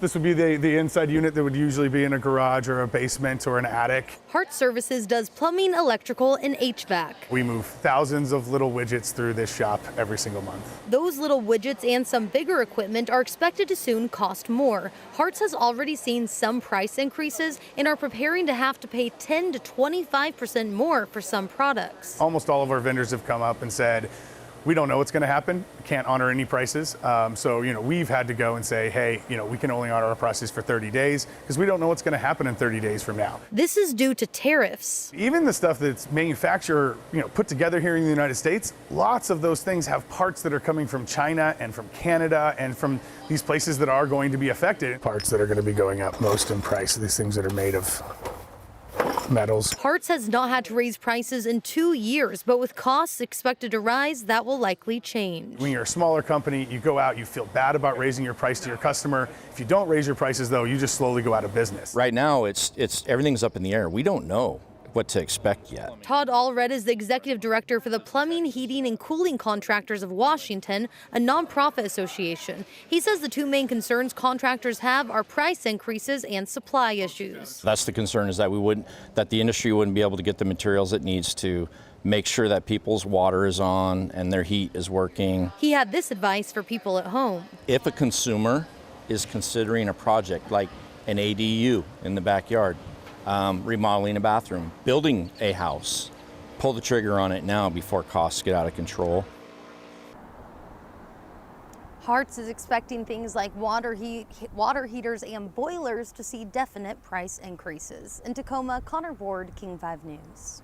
This would be the inside unit that would usually be in a garage or a basement or an attic. Harts Services does plumbing, electrical, and HVAC. We move thousands of little widgets through this shop every single month. Those little widgets and some bigger equipment are expected to soon cost more. Harts has already seen some price increases and are preparing to have to pay 10 to 25% more for some products. Almost all of our vendors have come up and said, we don't know what's going to happen, can't honor any prices. So, we've had to go and say, hey, we can only honor our prices for 30 days because we don't know what's going to happen in 30 days from now. This is due to tariffs. Even the stuff that's manufactured, put together here in the United States, lots of those things have parts that are coming from China and from Canada and from these places that are going to be affected. Parts that are going to be going up most in price, these things that are made of metals. Harts has not had to raise prices in 2 years, but with costs expected to rise, that will likely change. When you're a smaller company, you go out, you feel bad about raising your price to your customer. If you don't raise your prices, though, you just slowly go out of business. Right now, it's everything's up in the air. We don't know what to expect yet. Todd Allred is the executive director for the Plumbing, Heating, and Cooling Contractors of Washington, a nonprofit association. He says the two main concerns contractors have are price increases and supply issues. That's the concern, is that that the industry wouldn't be able to get the materials it needs to make sure that people's water is on and their heat is working. He had this advice for people at home. If a consumer is considering a project like an ADU in the backyard, remodeling a bathroom, building a house, pull the trigger on it now before costs get out of control. Harts is expecting things like water heaters and boilers to see definite price increases. In Tacoma, Connor Ward, King 5 News.